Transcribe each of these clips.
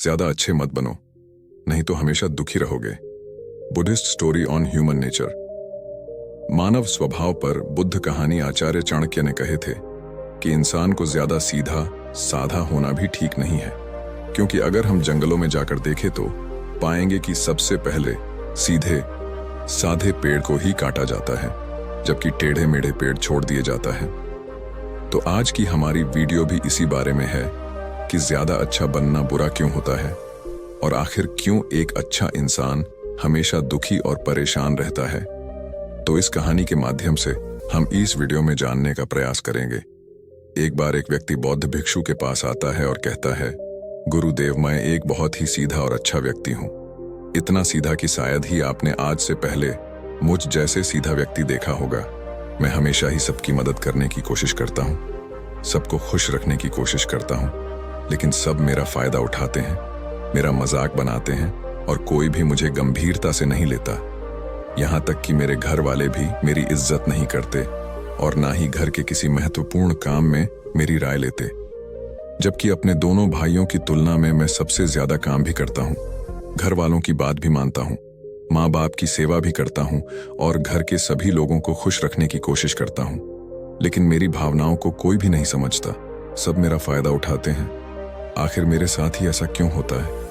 ज्यादा अच्छे मत बनो, नहीं तो हमेशा दुखी रहोगे। Buddhist story on human nature. मानव स्वभाव पर बुद्ध कहानी आचार्य चाणक्य ने कहे थे कि इंसान को ज्यादा सीधा साधा होना भी ठीक नहीं है, क्योंकि अगर हम जंगलों में जाकर देखें तो पाएंगे कि सबसे पहले सीधे साधे पेड़ को ही काटा जाता है, जबकि टेढ़े मेढ़े पेड़ छोड़ दिए जाता है। तो आज की हमारी वीडियो भी इसी बारे में है कि ज्यादा अच्छा बनना बुरा क्यों होता है और आखिर क्यों एक अच्छा इंसान हमेशा दुखी और परेशान रहता है। तो इस कहानी के माध्यम से हम इस वीडियो में जानने का प्रयास करेंगे। एक बार एक व्यक्ति बौद्ध भिक्षु के पास आता है और कहता है, गुरुदेव, मैं एक बहुत ही सीधा और अच्छा व्यक्ति हूँ, इतना सीधा कि शायद ही आपने आज से पहले मुझ जैसे सीधा व्यक्ति देखा होगा। मैं हमेशा ही सबकी मदद करने की कोशिश करता हूँ, सबको खुश रखने की कोशिश करता हूँ, लेकिन सब मेरा फायदा उठाते हैं, मेरा मजाक बनाते हैं और कोई भी मुझे गंभीरता से नहीं लेता। यहाँ तक कि मेरे घर वाले भी मेरी इज्जत नहीं करते और ना ही घर के किसी महत्वपूर्ण काम में मेरी राय लेते, जबकि अपने दोनों भाइयों की तुलना में मैं सबसे ज्यादा काम भी करता हूँ, घर वालों की बात भी मानता हूँ, माँ बाप की सेवा भी करता हूँ और घर के सभी लोगों को खुश रखने की कोशिश करता हूँ। लेकिन मेरी भावनाओं को कोई भी नहीं समझता, सब मेरा फायदा उठाते हैं। आखिर मेरे साथ ही ऐसा क्यों होता है?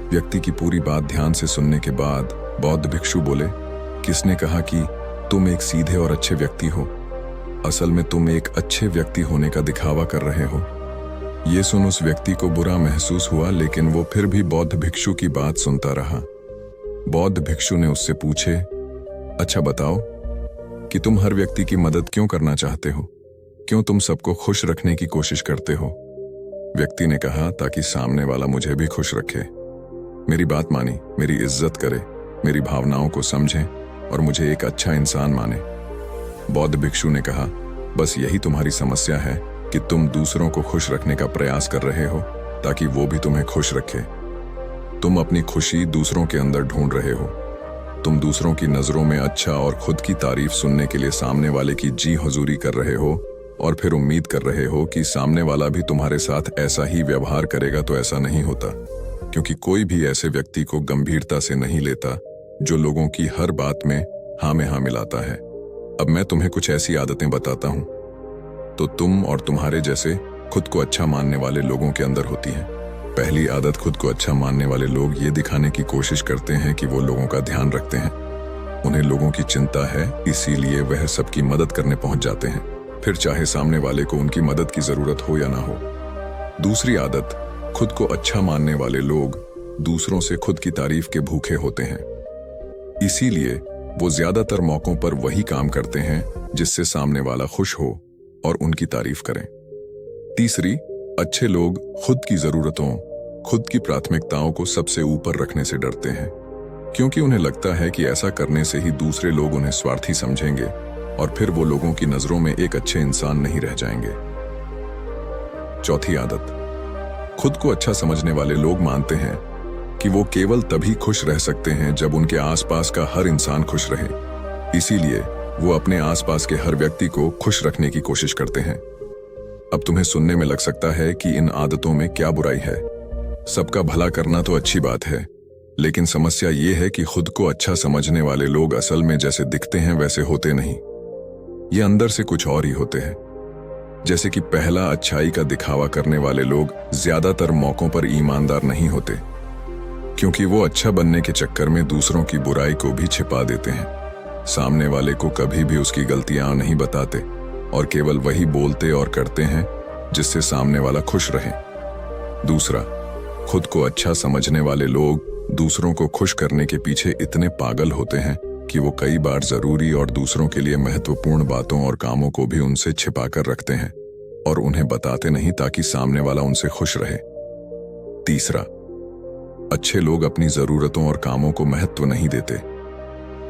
व्यक्ति की पूरी बात ध्यान से सुनने के बाद बौद्ध भिक्षु बोले, किसने कहा कि तुम एक सीधे और अच्छे व्यक्ति हो? असल में तुम एक अच्छे व्यक्ति होने का दिखावा कर रहे हो। ये सुन उस व्यक्ति को बुरा महसूस हुआ, लेकिन वो फिर भी बौद्ध भिक्षु की बात सुनता रहा। बौद्ध भिक्षु ने उससे पूछे, अच्छा बताओ कि तुम हर व्यक्ति की मदद क्यों करना चाहते हो? क्यों तुम सबको खुश रखने की कोशिश करते हो? व्यक्ति ने कहा, ताकि सामने वाला मुझे भी खुश रखे, मेरी बात मानी, मेरी इज्जत करे, मेरी भावनाओं को समझे और मुझे एक अच्छा इंसान माने। बौद्ध भिक्षु ने कहा, बस यही तुम्हारी समस्या है कि तुम दूसरों को खुश रखने का प्रयास कर रहे हो ताकि वो भी तुम्हें खुश रखे। तुम अपनी खुशी दूसरों के अंदर ढूंढ रहे हो। तुम दूसरों की नजरों में अच्छा और खुद की तारीफ सुनने के लिए सामने वाले की जी हुजूरी कर रहे हो और फिर उम्मीद कर रहे हो कि सामने वाला भी तुम्हारे साथ ऐसा ही व्यवहार करेगा। तो ऐसा नहीं होता, क्योंकि कोई भी ऐसे व्यक्ति को गंभीरता से नहीं लेता जो लोगों की हर बात में हाँ में हाँ मिलाता है। अब मैं तुम्हें कुछ ऐसी आदतें बताता हूं तो तुम और तुम्हारे जैसे खुद को अच्छा मानने वाले लोगों के अंदर होती है। पहली आदत, खुद को अच्छा मानने वाले लोग ये दिखाने की कोशिश करते हैं कि वो लोगों का ध्यान रखते हैं। उन्हें लोगों की चिंता है, इसीलिए वह सबकी मदद करने पहुंच जाते हैं, फिर चाहे सामने वाले को उनकी मदद की जरूरत हो या ना हो। दूसरी आदत, खुद को अच्छा मानने वाले लोग दूसरों से खुद की तारीफ के भूखे होते हैं, इसीलिए वो ज्यादातर मौकों पर वही काम करते हैं जिससे सामने वाला खुश हो और उनकी तारीफ करें। तीसरी, अच्छे लोग खुद की जरूरतों, खुद की प्राथमिकताओं को सबसे ऊपर रखने से डरते हैं, क्योंकि उन्हें लगता है कि ऐसा करने से ही दूसरे लोग उन्हें स्वार्थी समझेंगे और फिर वो लोगों की नजरों में एक अच्छे इंसान नहीं रह जाएंगे। चौथी आदत, खुद को अच्छा समझने वाले लोग मानते हैं कि वो केवल तभी खुश रह सकते हैं जब उनके आसपास का हर इंसान खुश रहे, इसीलिए वो अपने आसपास के हर व्यक्ति को खुश रखने की कोशिश करते हैं। अब तुम्हें सुनने में लग सकता है कि इन आदतों में क्या बुराई है, सबका भला करना तो अच्छी बात है, लेकिन समस्या ये है कि खुद को अच्छा समझने वाले लोग असल में जैसे दिखते हैं वैसे होते नहीं, ये अंदर से कुछ और ही होते हैं। जैसे कि पहला, अच्छाई का दिखावा करने वाले लोग ज्यादातर मौकों पर ईमानदार नहीं होते, क्योंकि वो अच्छा बनने के चक्कर में दूसरों की बुराई को भी छिपा देते हैं। सामने वाले को कभी भी उसकी गलतियां नहीं बताते और केवल वही बोलते और करते हैं जिससे सामने वाला खुश रहे। दूसरा, खुद को अच्छा समझने वाले लोग दूसरों को खुश करने के पीछे इतने पागल होते हैं कि वो कई बार जरूरी और दूसरों के लिए महत्वपूर्ण बातों और कामों को भी उनसे छिपाकर रखते हैं और उन्हें बताते नहीं ताकि सामने वाला उनसे खुश रहे। तीसरा, अच्छे लोग अपनी जरूरतों और कामों को महत्व नहीं देते,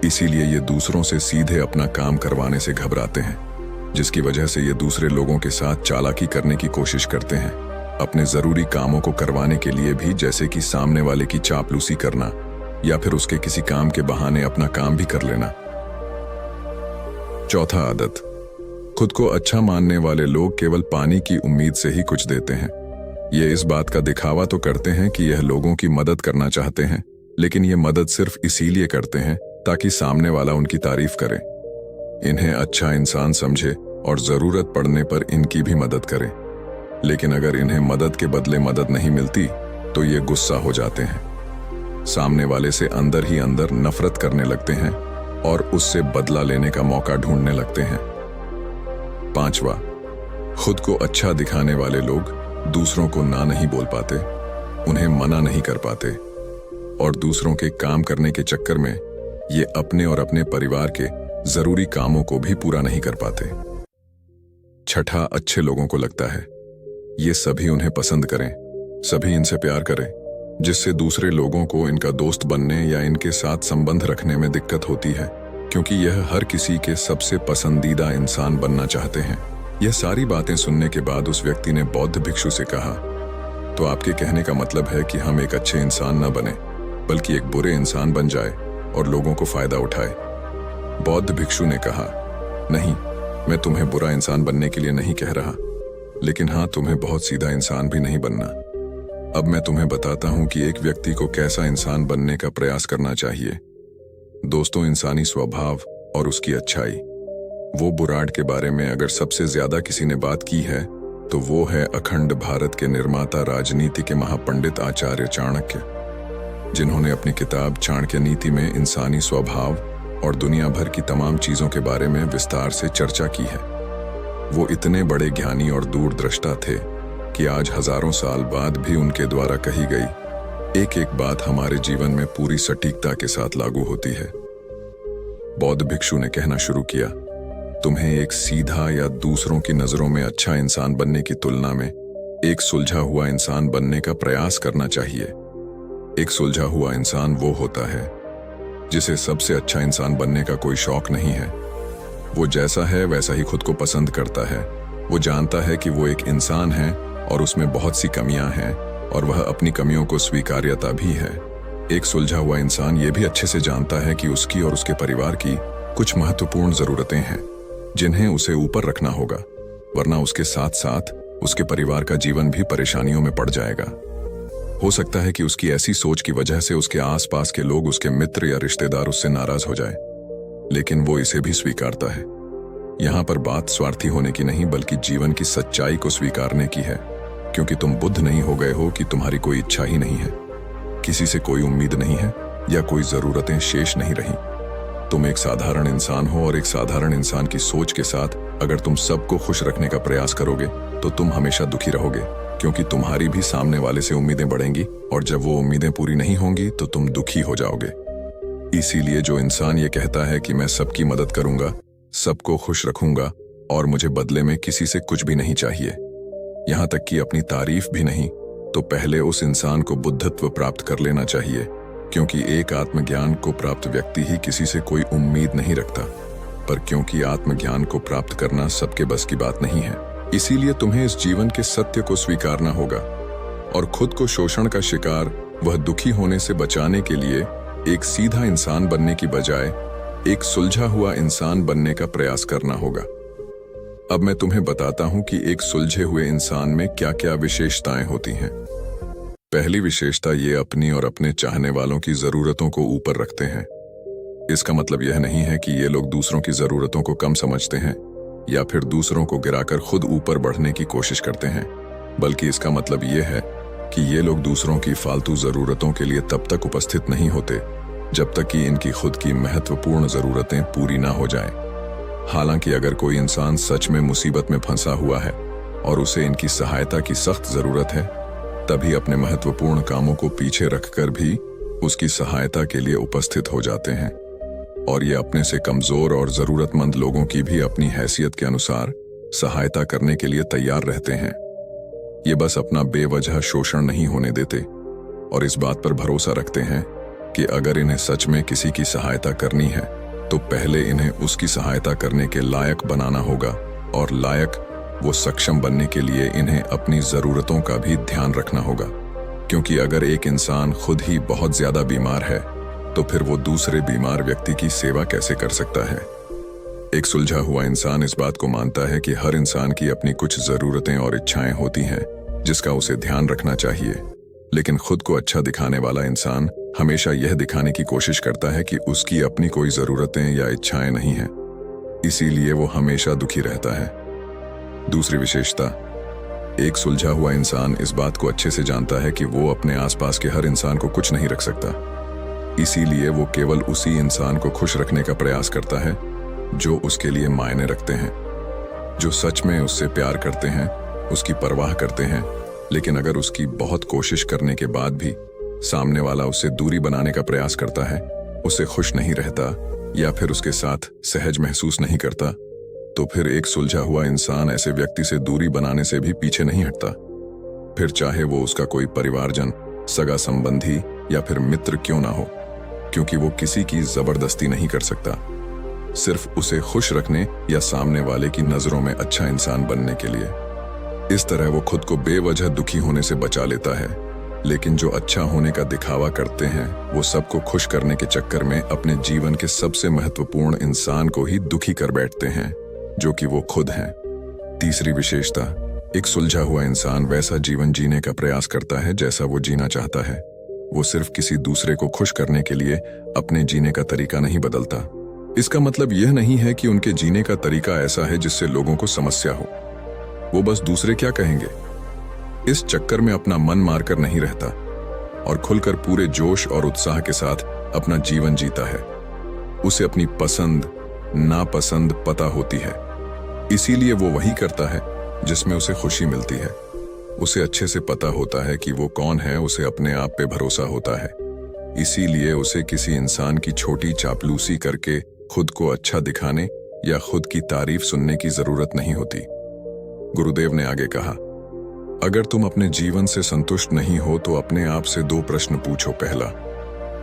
इसीलिए ये दूसरों से सीधे अपना काम करवाने से घबराते हैं, जिसकी वजह से ये दूसरे लोगों के साथ चालाकी करने की कोशिश करते हैं, अपने जरूरी कामों को करवाने के लिए भी, जैसे कि सामने वाले की चापलूसी करना या फिर उसके किसी काम के बहाने अपना काम भी कर लेना। चौथा आदत, खुद को अच्छा मानने वाले लोग केवल पानी की उम्मीद से ही कुछ देते हैं। ये इस बात का दिखावा तो करते हैं कि यह लोगों की मदद करना चाहते हैं, लेकिन ये मदद सिर्फ इसीलिए करते हैं ताकि सामने वाला उनकी तारीफ करे, इन्हें अच्छा इंसान समझे और जरूरत पड़ने पर इनकी भी मदद करे। लेकिन अगर इन्हें मदद के बदले मदद नहीं मिलती तो ये गुस्सा हो जाते हैं, सामने वाले से अंदर ही अंदर नफरत करने लगते हैं और उससे बदला लेने का मौका ढूंढने लगते हैं। 5वां, खुद को अच्छा दिखाने वाले लोग दूसरों को ना नहीं बोल पाते, उन्हें मना नहीं कर पाते और दूसरों के काम करने के चक्कर में ये अपने और अपने परिवार के जरूरी कामों को भी पूरा नहीं कर पाते। 6, अच्छे लोगों को लगता है ये सभी उन्हें पसंद करें, सभी इनसे प्यार करें, जिससे दूसरे लोगों को इनका दोस्त बनने या इनके साथ संबंध रखने में दिक्कत होती है, क्योंकि यह हर किसी के सबसे पसंदीदा इंसान बनना चाहते हैं। यह सारी बातें सुनने के बाद उस व्यक्ति ने बौद्ध भिक्षु से कहा, तो आपके कहने का मतलब है कि हम एक अच्छे इंसान न बने बल्कि एक बुरे इंसान बन जाए और लोगों को फायदा उठाए। बौद्ध भिक्षु ने कहा, नहीं, मैं तुम्हें बुरा इंसान बनने के लिए नहीं कह रहा, लेकिन हाँ, तुम्हें बहुत सीधा इंसान भी नहीं बनना। अब मैं तुम्हें बताता हूं कि एक व्यक्ति को कैसा इंसान बनने का प्रयास करना चाहिए। दोस्तों, इंसानी स्वभाव और उसकी अच्छाई। वो बुराड़ के बारे में अगर सबसे ज्यादा किसी ने बात की है तो वो है अखंड भारत के निर्माता, राजनीति के महापंडित आचार्य चाणक्य, जिन्होंने अपनी किताब चाणक्य नीति में इंसानी स्वभाव और दुनिया भर की तमाम चीजों के बारे में विस्तार से चर्चा की है। वो इतने बड़े ज्ञानी और दूरदृष्टा थे कि आज हजारों साल बाद भी उनके द्वारा कही गई एक एक बात हमारे जीवन में पूरी सटीकता के साथ लागू होती है। बौद्ध भिक्षु ने कहना शुरू किया, तुम्हें एक सीधा या दूसरों की नजरों में अच्छा इंसान बनने की तुलना में एक सुलझा हुआ इंसान बनने का प्रयास करना चाहिए। एक सुलझा हुआ इंसान वो होता है जिसे सबसे अच्छा इंसान बनने का कोई शौक नहीं है। वो जैसा है वैसा ही खुद को पसंद करता है। वो जानता है कि वो एक इंसान है और उसमें बहुत सी कमियां हैं और वह अपनी कमियों को स्वीकार्यता भी है। एक सुलझा हुआ इंसान ये भी अच्छे से जानता है कि उसकी और उसके परिवार की कुछ महत्वपूर्ण जरूरतें हैं जिन्हें उसे ऊपर रखना होगा, वरना उसके साथ साथ उसके परिवार का जीवन भी परेशानियों में पड़ जाएगा। हो सकता है कि उसकी ऐसी सोच की वजह से उसके आसपास के लोग, उसके मित्र या रिश्तेदार उससे नाराज हो जाए, लेकिन वो इसे भी स्वीकारता है। यहाँ पर बात स्वार्थी होने की नहीं बल्कि जीवन की सच्चाई को स्वीकारने की है, क्योंकि तुम बुद्ध नहीं हो गए हो कि तुम्हारी कोई इच्छा ही नहीं है, किसी से कोई उम्मीद नहीं है या कोई जरूरतें शेष नहीं रही। तुम एक साधारण इंसान हो और एक साधारण इंसान की सोच के साथ अगर तुम सबको खुश रखने का प्रयास करोगे तो तुम हमेशा दुखी रहोगे, क्योंकि तुम्हारी भी सामने वाले से उम्मीदें बढ़ेंगी और जब वो उम्मीदें पूरी नहीं होंगी तो तुम दुखी हो जाओगे। इसीलिए जो इंसान ये कहता है कि मैं सबकी मदद करूंगा, सबको खुश रखूंगा और मुझे बदले में किसी से कुछ भी नहीं चाहिए, यहां तक कि अपनी तारीफ भी नहीं, तो पहले उस इंसान को बुद्धत्व प्राप्त कर लेना चाहिए, क्योंकि एक आत्मज्ञान को प्राप्त व्यक्ति ही किसी से कोई उम्मीद नहीं रखता। पर क्योंकि आत्मज्ञान को प्राप्त करना सबके बस की बात नहीं है, इसीलिए तुम्हें इस जीवन के सत्य को स्वीकारना होगा और खुद को शोषण का शिकार, वह दुखी होने से बचाने के लिए एक सीधा इंसान बनने की बजाय एक सुलझा हुआ इंसान बनने का प्रयास करना होगा। अब मैं तुम्हें बताता हूं कि एक सुलझे हुए इंसान में क्या क्या विशेषताएं होती हैं। पहली विशेषता, ये अपनी और अपने चाहने वालों की जरूरतों को ऊपर रखते हैं। इसका मतलब यह नहीं है कि ये लोग दूसरों की जरूरतों को कम समझते हैं या फिर दूसरों को गिराकर खुद ऊपर बढ़ने की कोशिश करते हैं, बल्कि इसका मतलब यह है कि ये लोग दूसरों की फालतू जरूरतों के लिए तब तक उपस्थित नहीं होते जब तक कि इनकी खुद की महत्वपूर्ण जरूरतें पूरी ना हो जाएं। हालांकि अगर कोई इंसान सच में मुसीबत में फंसा हुआ है और उसे इनकी सहायता की सख्त जरूरत है, तभी अपने महत्वपूर्ण कामों को पीछे रखकर भी उसकी सहायता के लिए उपस्थित हो जाते हैं और ये अपने से कमजोर और जरूरतमंद लोगों की भी अपनी हैसियत के अनुसार सहायता करने के लिए तैयार रहते हैं। ये बस अपना बेवजह शोषण नहीं होने देते और इस बात पर भरोसा रखते हैं कि अगर इन्हें सच में किसी की सहायता करनी है तो पहले इन्हें उसकी सहायता करने के लायक बनाना होगा, और लायक वो सक्षम बनने के लिए इन्हें अपनी जरूरतों का भी ध्यान रखना होगा, क्योंकि अगर एक इंसान खुद ही बहुत ज्यादा बीमार है तो फिर वो दूसरे बीमार व्यक्ति की सेवा कैसे कर सकता है। एक सुलझा हुआ इंसान इस बात को मानता है कि हर इंसान की अपनी कुछ जरूरतें और इच्छाएं होती हैं जिसका उसे ध्यान रखना चाहिए। लेकिन खुद को अच्छा दिखाने वाला इंसान हमेशा यह दिखाने की कोशिश करता है कि उसकी अपनी कोई ज़रूरतें या इच्छाएं नहीं हैं। इसीलिए वो हमेशा दुखी रहता है। दूसरी विशेषता, एक सुलझा हुआ इंसान इस बात को अच्छे से जानता है कि वो अपने आसपास के हर इंसान को कुछ नहीं रख सकता। इसीलिए वो केवल उसी इंसान को खुश रखने का प्रयास करता है जो उसके लिए मायने रखते हैं, जो सच में उससे प्यार करते हैं, उसकी परवाह करते हैं। लेकिन अगर उसकी बहुत कोशिश करने के बाद भी सामने वाला उससे दूरी बनाने का प्रयास करता है, उससे खुश नहीं रहता या फिर उसके साथ सहज महसूस नहीं करता, तो फिर एक सुलझा हुआ इंसान ऐसे व्यक्ति से दूरी बनाने से भी पीछे नहीं हटता। फिर चाहे वो उसका कोई परिवारजन, सगा संबंधी या फिर मित्र क्यों ना हो, क्योंकि वो किसी की जबरदस्ती नहीं कर सकता, सिर्फ उसे खुश रखने या सामने वाले की नजरों में अच्छा इंसान बनने के लिए। इस तरह वो खुद को बेवजह दुखी होने से बचा लेता है। लेकिन जो अच्छा होने का दिखावा करते हैं, वो सबको खुश करने के चक्कर में अपने जीवन के सबसे महत्वपूर्ण इंसान को ही दुखी कर बैठते हैं, जो कि वो खुद हैं। तीसरी विशेषता, एक सुलझा हुआ इंसान वैसा जीवन जीने का प्रयास करता है जैसा वो जीना चाहता है। वो सिर्फ किसी दूसरे को खुश करने के लिए अपने जीने का तरीका नहीं बदलता। इसका मतलब यह नहीं है कि उनके जीने का तरीका ऐसा है जिससे लोगों को समस्या हो। वो बस दूसरे क्या कहेंगे इस चक्कर में अपना मन मारकर नहीं रहता और खुलकर पूरे जोश और उत्साह के साथ अपना जीवन जीता है। उसे अपनी पसंद नापसंद पता होती है, इसीलिए वो वही करता है जिसमें उसे खुशी मिलती है। उसे अच्छे से पता होता है कि वो कौन है, उसे अपने आप पे भरोसा होता है। इसीलिए उसे किसी इंसान की छोटी चापलूसी करके खुद को अच्छा दिखाने या खुद की तारीफ सुनने की जरूरत नहीं होती। गुरुदेव ने आगे कहा, अगर तुम अपने जीवन से संतुष्ट नहीं हो तो अपने आप से 2 प्रश्न पूछो। पहला,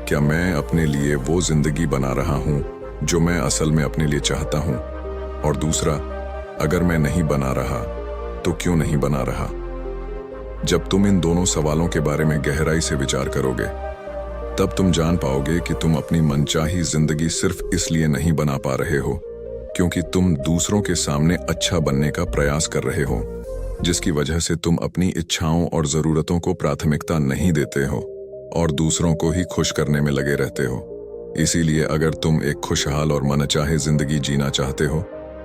क्या मैं अपने लिए वो जिंदगी बना रहा हूं जो मैं असल में अपने लिए चाहता हूं? और दूसरा, अगर मैं नहीं बना रहा तो क्यों नहीं बना रहा? जब तुम इन दोनों सवालों के बारे में गहराई से विचार करोगे, तब तुम जान पाओगे कि तुम अपनी मनचाही जिंदगी सिर्फ इसलिए नहीं बना पा रहे हो क्योंकि तुम दूसरों के सामने अच्छा बनने का प्रयास कर रहे हो, जिसकी वजह से तुम अपनी इच्छाओं और जरूरतों को प्राथमिकता नहीं देते हो और दूसरों को ही खुश करने में लगे रहते हो। इसीलिए अगर तुम एक खुशहाल और मनचाहे जिंदगी जीना चाहते हो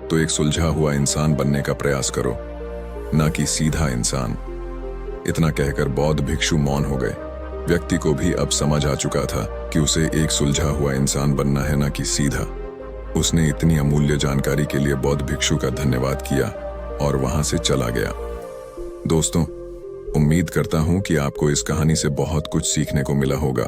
तो एक सुलझा हुआ इंसान बनने का प्रयास करो, ना कि सीधा इंसान। इतना कहकर बौद्ध भिक्षु मौन हो गए। व्यक्ति को भी अब समझ आ चुका था कि उसे एक सुलझा हुआ इंसान बनना है, ना कि सीधा। उसने इतनी अमूल्य जानकारी के लिए बौद्ध भिक्षु का धन्यवाद किया और वहां से चला गया। दोस्तों, उम्मीद करता हूं कि आपको इस कहानी से बहुत कुछ सीखने को मिला होगा।